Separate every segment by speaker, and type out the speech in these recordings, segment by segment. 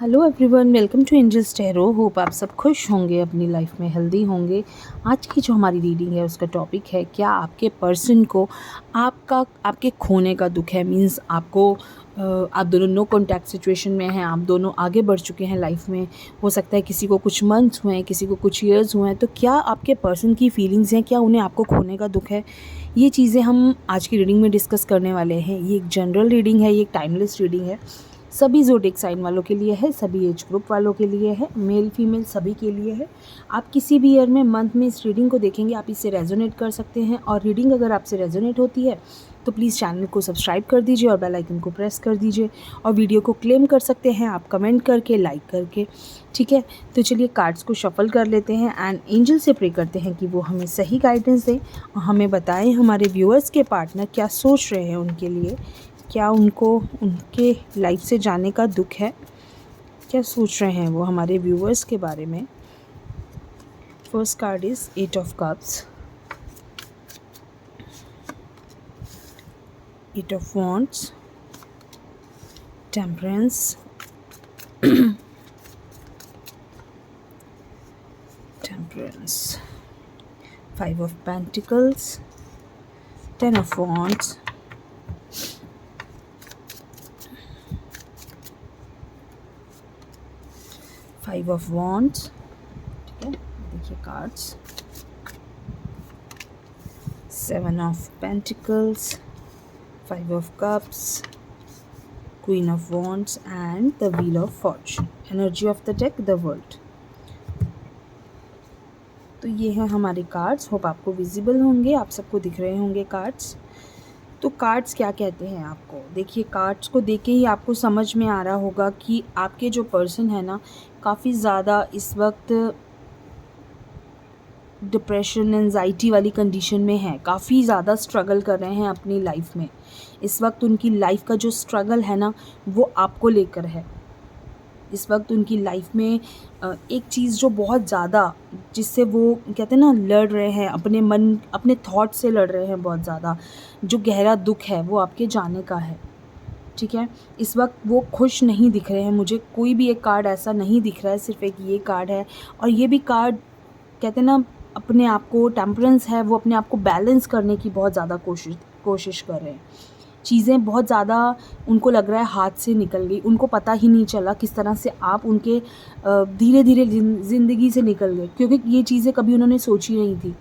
Speaker 1: Hello everyone, welcome to angels tarot. Hope आप सब खुश होंगे, अपनी लाइफ में हेल्दी होंगे। आज की जो हमारी रीडिंग है उसका टॉपिक है, क्या आपके पर्सन को आपके खोने का दुख है। मींस आपको आप दोनों नो कॉन्टैक्ट सिचुएशन में हैं, आप दोनों आगे बढ़ चुके हैं लाइफ में। हो सकता है किसी को कुछ मंथ्स हुए हैं, किसी को कुछ ईयर्स हुए हैं। तो क्या आपके पर्सन की फीलिंग्स हैं, क्या उन्हें आपको खोने का दुख है? ये चीज़ें हम आज की रीडिंग में डिस्कस करने वाले हैं। ये एक जनरल रीडिंग है, ये एक टाइमलेस रीडिंग है। सभी ज़ोडिएक साइन वालों के लिए है, सभी एज ग्रुप वालों के लिए है, मेल फीमेल सभी के लिए है। आप किसी भी ईयर में मंथ में इस रीडिंग को देखेंगे, आप इससे रेजोनेट कर सकते हैं। और रीडिंग अगर आपसे रेजोनेट होती है तो प्लीज़ चैनल को सब्सक्राइब कर दीजिए और बेल आइकन को प्रेस कर दीजिए। और वीडियो को क्लेम कर सकते हैं आप कमेंट करके, लाइक करके। ठीक है, तो चलिए कार्ड्स को शफल कर लेते हैं एंड एंजल से प्रे करते हैं कि वो हमें सही गाइडेंस दें और हमें बताएं हमारे व्यूअर्स के पार्टनर क्या सोच रहे हैं उनके लिए। क्या उनको उनके लाइफ से जाने का दुख है? क्या सोच रहे हैं वो हमारे व्यूअर्स के बारे में? First card is 8 of cups, 8 of wands, temperance, temperance, 5 of pentacles, 10 of wands, 5 of wands. ठीक है, देखिए cards, 7 of pentacles, 5 of cups, Queen of Wands and the Wheel of Fortune. Energy of the deck, the World. तो ये हैं हमारे cards. Hope आपको visible होंगे, आप सबको दिख रहे होंगे कार्ड्स। तो कार्ड्स क्या कहते हैं आपको? देखिए, कार्ड्स को देख के ही आपको समझ में आ रहा होगा कि आपके जो पर्सन है ना, काफ़ी ज़्यादा इस वक्त डिप्रेशन एंजाइटी वाली कंडीशन में है, काफ़ी ज़्यादा स्ट्रगल कर रहे हैं अपनी लाइफ में। इस वक्त उनकी लाइफ का जो स्ट्रगल है ना, वो आपको लेकर है। इस वक्त उनकी लाइफ में एक चीज़ जो बहुत ज़्यादा, जिससे वो कहते हैं ना लड़ रहे हैं, अपने मन अपने थॉट से लड़ रहे हैं बहुत ज़्यादा। जो गहरा दुख है वो आपके जाने का है। ठीक है, इस वक्त वो खुश नहीं दिख रहे हैं। मुझे कोई भी एक कार्ड ऐसा नहीं दिख रहा है, सिर्फ एक ये कार्ड है। और ये भी कार्ड कहते हैं ना, अपने आप को टेम्परेंस है, वो अपने आप को बैलेंस करने की बहुत ज़्यादा कोशिश कर रहे हैं। चीज़ें बहुत ज़्यादा उनको लग रहा है हाथ से निकल गई, उनको पता ही नहीं चला किस तरह से आप उनके धीरे धीरे ज़िंदगी से निकल गए। क्योंकि ये चीज़ें कभी उन्होंने सोची नहीं थी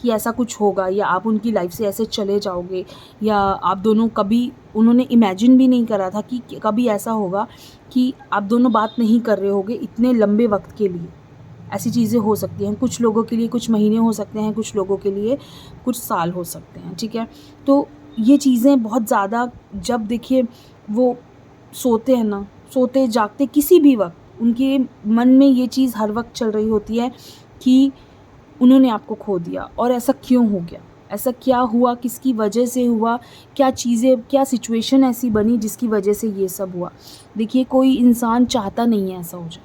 Speaker 1: कि ऐसा कुछ होगा, या आप उनकी लाइफ से ऐसे चले जाओगे, या आप दोनों कभी उन्होंने इमेजिन भी नहीं करा था कि कभी ऐसा होगा कि आप दोनों बात नहीं कर रहे होगे इतने लंबे वक्त के लिए। ऐसी चीज़ें हो सकती हैं, कुछ लोगों के लिए कुछ महीने हो सकते हैं, कुछ लोगों के लिए कुछ साल हो सकते हैं। ठीक है, तो ये चीज़ें बहुत ज़्यादा, जब देखिए वो सोते हैं ना, सोते जागते किसी भी वक्त उनके मन में ये चीज़ हर वक्त चल रही होती है कि उन्होंने आपको खो दिया। और ऐसा क्यों हो गया, ऐसा क्या हुआ, किसकी वजह से हुआ, क्या चीज़ें, क्या सिचुएशन ऐसी बनी जिसकी वजह से ये सब हुआ। देखिए, कोई इंसान चाहता नहीं है ऐसा हो जाए,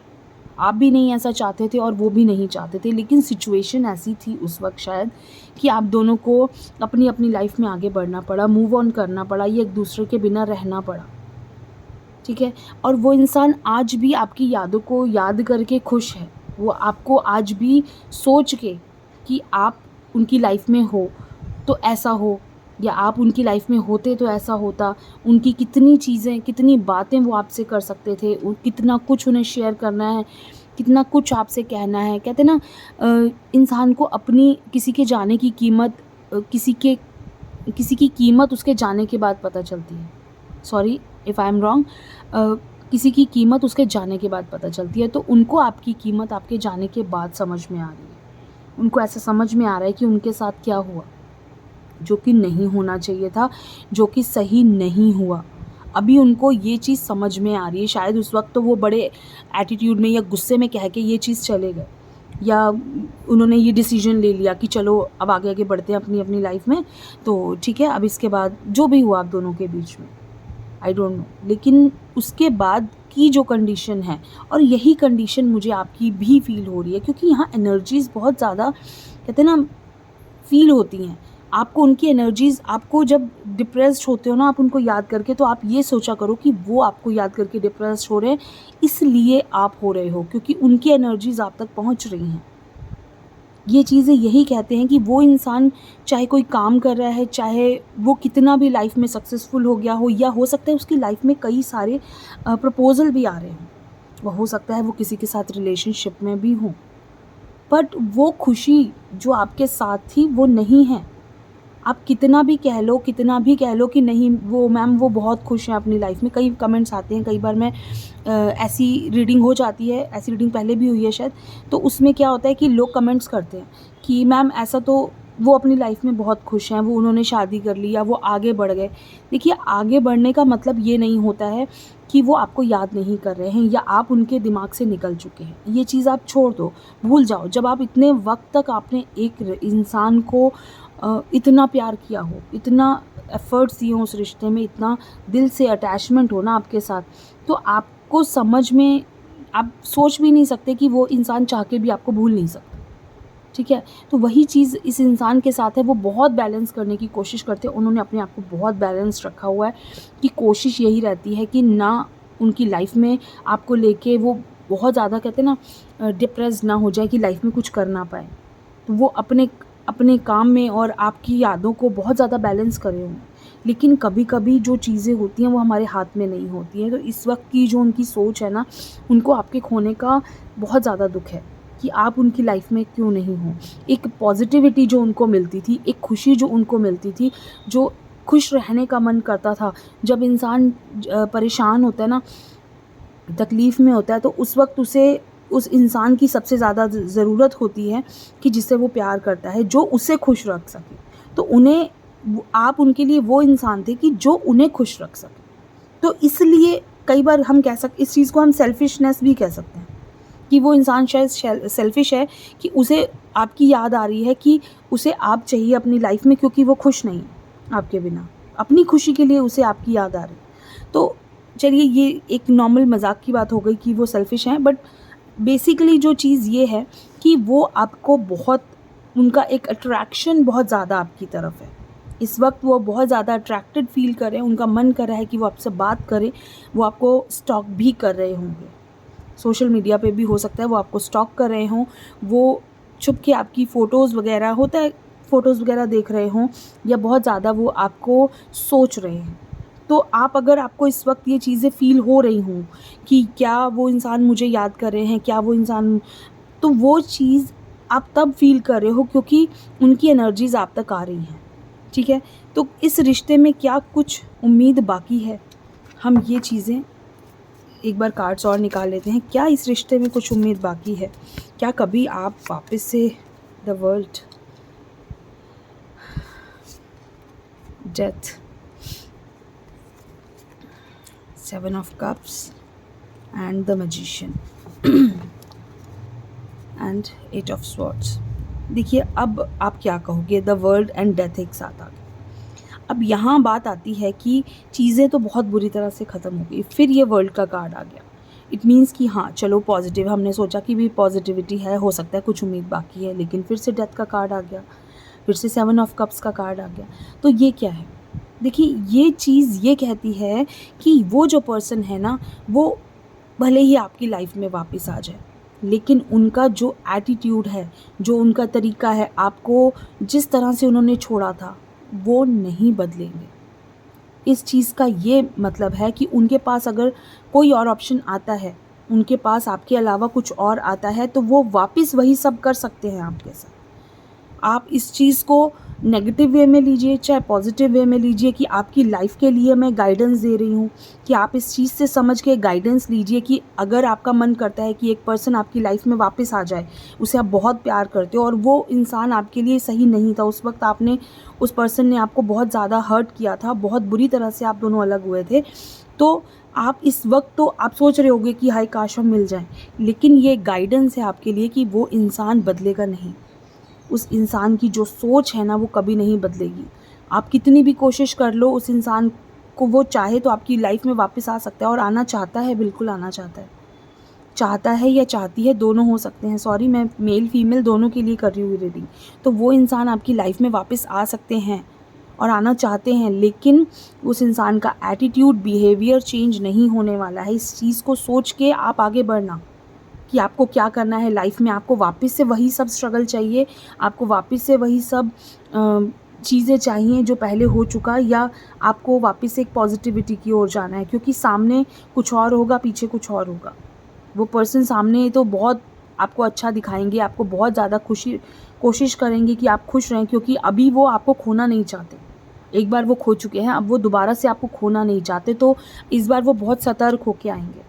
Speaker 1: आप भी नहीं ऐसा चाहते थे और वो भी नहीं चाहते थे, लेकिन सिचुएशन ऐसी थी उस वक्त शायद कि आप दोनों को अपनी अपनी लाइफ में आगे बढ़ना पड़ा, मूव ऑन करना पड़ा, ये एक दूसरे के बिना रहना पड़ा। ठीक है, और वो इंसान आज भी आपकी यादों को याद करके खुश है। वो आपको आज भी सोच के कि आप उनकी लाइफ में हो तो ऐसा हो, या आप उनकी लाइफ में होते तो ऐसा होता। उनकी कितनी चीज़ें, कितनी बातें वो आपसे कर सकते थे, कितना कुछ उन्हें शेयर करना है, कितना कुछ आपसे कहना है। कहते ना, इंसान को अपनी किसी के जाने की कीमत, किसी की कीमत उसके जाने के बाद पता चलती है। Sorry if I am wrong, किसी की कीमत उसके जाने के बाद पता चलती है। तो उनको आपकी कीमत आपके जाने के बाद समझ में आ रही है। उनको ऐसा समझ में आ रहा है कि उनके साथ क्या हुआ, जो कि नहीं होना चाहिए था, जो कि सही नहीं हुआ। अभी उनको ये चीज़ समझ में आ रही है। शायद उस वक्त तो वो बड़े एटीट्यूड में या गुस्से में कह के ये चीज़ चले गए, या उन्होंने ये डिसीजन ले लिया कि चलो अब आगे आगे बढ़ते हैं अपनी अपनी लाइफ में, तो ठीक है, अब इसके बाद जो भी हुआ आप दोनों के बीच में, आई डोंट नो। लेकिन उसके बाद की जो कंडीशन है, और यही कंडीशन मुझे आपकी भी फील हो रही है, क्योंकि यहाँ एनर्जीज़ बहुत ज़्यादा कहते हैं ना फील होती हैं। आपको उनकी एनर्जीज़, आपको जब डिप्रेस्ड होते हो ना आप उनको याद करके, तो आप ये सोचा करो कि वो आपको याद करके डिप्रेस्ड हो रहे हैं, इसलिए आप हो रहे हो, क्योंकि उनकी एनर्जीज़ आप तक पहुँच रही हैं। ये चीज़ें यही कहते हैं कि वो इंसान चाहे कोई काम कर रहा है, चाहे वो कितना भी लाइफ में सक्सेसफुल हो गया हो, या हो सकता है उसकी लाइफ में कई सारे प्रपोज़ल भी आ रहे हों, हो सकता है वो किसी के साथ रिलेशनशिप में भी हों, बट वो खुशी जो आपके साथ थी वो नहीं है। आप कितना भी कह लो, कितना भी कह लो कि नहीं वो मैम वो बहुत खुश हैं अपनी लाइफ में, कई कमेंट्स आते हैं, कई बार मैं ऐसी रीडिंग हो जाती है, ऐसी रीडिंग पहले भी हुई है शायद, तो उसमें क्या होता है कि लोग कमेंट्स करते हैं कि मैम ऐसा तो वो अपनी लाइफ में बहुत खुश हैं, वो उन्होंने शादी कर ली या वो आगे बढ़ गए। देखिए, आगे बढ़ने का मतलब ये नहीं होता है कि वो आपको याद नहीं कर रहे हैं या आप उनके दिमाग से निकल चुके हैं। ये चीज़ आप छोड़ दो, भूल जाओ। जब आप इतने वक्त तक आपने एक इंसान को इतना प्यार किया हो, इतना एफ़र्ट्स दिए हों उस रिश्ते में, इतना दिल से अटैचमेंट हो ना आपके साथ, तो आपको समझ में, आप सोच भी नहीं सकते कि वो इंसान चाह के भी आपको भूल नहीं सकता, ठीक है? तो वही चीज़ इस इंसान के साथ है, वो बहुत बैलेंस करने की कोशिश करते हैं। उन्होंने अपने आप को बहुत बैलेंस रखा हुआ है कि कोशिश यही रहती है कि ना उनकी लाइफ़ में आपको लेके वो बहुत ज़्यादा, कहते हैं ना, डिप्रेस्ड ना हो जाए कि लाइफ़ में कुछ कर ना पाएँ। तो वो अपने अपने काम में और आपकी यादों को बहुत ज़्यादा बैलेंस करे हुए हैं। लेकिन कभी-कभी जो चीज़ें होती हैं वो हमारे हाथ में नहीं होती हैं। तो इस वक़्त की जो उनकी सोच है ना, उनको आपके खोने का बहुत ज़्यादा दुःख है कि आप उनकी लाइफ़ में क्यों नहीं हो। एक पॉज़िटिविटी जो उनको मिलती थी, एक खुशी जो उनको मिलती थी, जो खुश रहने का मन करता था। जब इंसान परेशान होता है ना, तकलीफ़ में होता है, तो उस वक़्त उसे उस इंसान की सबसे ज़्यादा ज़रूरत होती है कि जिससे वो प्यार करता है, जो उसे खुश रख सके। तो उन्हें आप उनके लिए वो इंसान थे कि जो उन्हें खुश रख सके। तो इसलिए कई बार हम कह सकते, इस चीज़ को हम सेल्फ़िशनेस भी कह सकते हैं कि वो इंसान शायद सेल्फ़िश है कि उसे आपकी याद आ रही है, कि उसे आप चाहिए अपनी लाइफ़ में, क्योंकि वो खुश नहीं है आपके बिना। अपनी खुशी के लिए उसे आपकी याद आ रही है। तो चलिए, ये एक नॉर्मल मज़ाक की बात हो गई कि वो सेल्फ़िश हैं, बट बेसिकली जो चीज़ ये है कि वो आपको बहुत, उनका एक अट्रैक्शन बहुत ज़्यादा आपकी तरफ है। इस वक़्त वो बहुत ज़्यादा अट्रैक्टेड फ़ील कर रहे हैं, उनका मन कर रहा है कि वो आपसे बात करें, वो आपको स्टॉक भी कर रहे होंगे। सोशल मीडिया पे भी हो सकता है वो आपको स्टॉक कर रहे हों, वो छुप के आपकी फ़ोटोज़ वग़ैरह, होता है, फ़ोटोज़ वग़ैरह देख रहे हों, या बहुत ज़्यादा वो आपको सोच रहे हैं। तो आप, अगर आपको इस वक़्त ये चीज़ें फ़ील हो रही हों कि क्या वो इंसान मुझे याद कर रहे हैं, क्या वो इंसान, तो वो चीज़ आप तब फ़ील कर रहे हो क्योंकि उनकी एनर्जीज़ आप तक आ रही हैं, ठीक है? तो इस रिश्ते में क्या कुछ उम्मीद बाकी है? हम ये चीज़ें एक बार कार्ड्स और निकाल लेते हैं। क्या इस रिश्ते में कुछ उम्मीद बाकी है? क्या कभी आप वापस से the world, death, 7 of cups and the magician and 8 of swords. देखिए, अब आप क्या कहोगे? द वर्ल्ड एंड डेथ एक साथ आ गए। अब यहाँ बात आती है कि चीज़ें तो बहुत बुरी तरह से ख़त्म हो गई, फिर ये वर्ल्ड का कार्ड आ गया। इट मीन्स कि हाँ चलो पॉजिटिव, हमने सोचा कि भी पॉजिटिविटी है, हो सकता है कुछ उम्मीद बाकी है, लेकिन फिर से डेथ का कार्ड आ गया, फिर से 7 ऑफ कप्स का कार्ड आ गया। तो ये क्या है? देखिए, ये चीज़ ये कहती है कि वो जो पर्सन है ना, वो भले ही आपकी लाइफ में वापस आ जाए, लेकिन उनका जो एटीट्यूड है, जो उनका तरीका है, आपको जिस तरह से उन्होंने छोड़ा था, वो नहीं बदलेंगे। इस चीज़ का ये मतलब है कि उनके पास अगर कोई और ऑप्शन आता है, उनके पास आपके अलावा कुछ और आता है, तो वो वापस वही सब कर सकते हैं आपके साथ। आप इस चीज़ को नेगेटिव वे में लीजिए, चाहे पॉजिटिव वे में लीजिए, कि आपकी लाइफ के लिए मैं गाइडेंस दे रही हूँ, कि आप इस चीज़ से समझ के गाइडेंस लीजिए कि अगर आपका मन करता है कि एक पर्सन आपकी लाइफ में वापस आ जाए, उसे आप बहुत प्यार करते हो और वो इंसान आपके लिए सही नहीं था, उस वक्त आपने, उस पर्सन ने आपको बहुत ज़्यादा हर्ट किया था, बहुत बुरी तरह से आप दोनों अलग हुए थे, तो आप इस वक्त, तो आप सोच रहे होगे कि हाय काश हम मिल जाएं, लेकिन ये गाइडेंस है आपके लिए कि वो इंसान बदलेगा नहीं। उस इंसान की जो सोच है ना, वो कभी नहीं बदलेगी। आप कितनी भी कोशिश कर लो, उस इंसान को, वो चाहे तो आपकी लाइफ में वापस आ सकता है और आना चाहता है, बिल्कुल आना चाहता है। चाहता है या चाहती है, दोनों हो सकते हैं, सॉरी मैं मेल फीमेल दोनों के लिए कर रही हूँ रीडिंग, तो वो इंसान आपकी लाइफ में वापस आ सकते हैं और आना चाहते हैं, लेकिन उस इंसान का एटीट्यूड, बिहेवियर चेंज नहीं होने वाला है। इस चीज़ को सोच के आप आगे बढ़ना कि आपको क्या करना है लाइफ में। आपको वापस से वही सब स्ट्रगल चाहिए, आपको वापस से वही सब चीज़ें चाहिए जो पहले हो चुका, या आपको वापस से एक पॉजिटिविटी की ओर जाना है, क्योंकि सामने कुछ और होगा, पीछे कुछ और होगा। वो पर्सन सामने तो बहुत आपको अच्छा दिखाएंगे, आपको बहुत ज़्यादा कोशिश करेंगे कि आप खुश रहें, क्योंकि अभी वो आपको खोना नहीं चाहते। एक बार वो खो चुके हैं, अब वो दोबारा से आपको खोना नहीं चाहते, तो इस बार वो बहुत सतर्क होके आएंगे।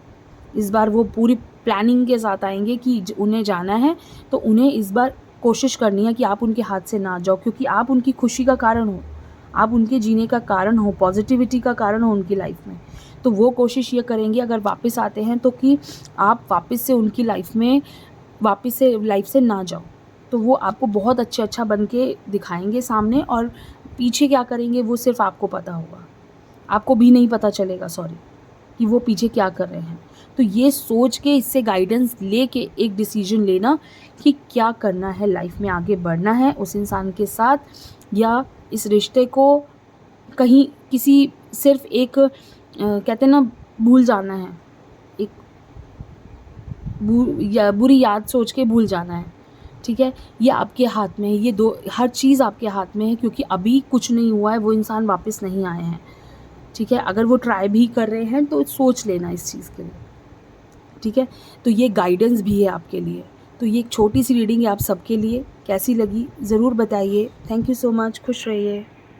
Speaker 1: इस बार वो पूरी प्लानिंग के साथ आएंगे कि उन्हें जाना है, तो उन्हें इस बार कोशिश करनी है कि आप उनके हाथ से ना जाओ, क्योंकि आप उनकी खुशी का कारण हो, आप उनके जीने का कारण हो, पॉजिटिविटी का कारण हो उनकी लाइफ में। तो वो कोशिश ये करेंगे अगर वापस आते हैं तो कि आप वापस से उनकी लाइफ में वापस से लाइफ से ना जाओ। तो वो आपको बहुत अच्छा बन के दिखाएंगे सामने, और पीछे क्या करेंगे वो सिर्फ आपको पता होगा, आपको भी नहीं पता चलेगा, सॉरी, कि वो पीछे क्या कर रहे हैं। तो ये सोच के, इससे गाइडेंस लेके एक डिसीजन लेना कि क्या करना है लाइफ में, आगे बढ़ना है उस इंसान के साथ, या इस रिश्ते को कहीं किसी सिर्फ एक कहते हैं ना, भूल जाना है, एक या बुरी याद सोच के भूल जाना है। ठीक है, ये आपके हाथ में है, ये दो हर चीज़ आपके हाथ में है, क्योंकि अभी कुछ नहीं हुआ है, वो इंसान वापस नहीं आए हैं। ठीक है, अगर वो ट्राई भी कर रहे हैं तो सोच लेना इस चीज़ के लिए। ठीक है, तो ये गाइडेंस भी है आपके लिए। तो ये एक छोटी सी रीडिंग है आप सबके लिए। कैसी लगी ज़रूर बताइए। थैंक यू सो मच, खुश रहिए।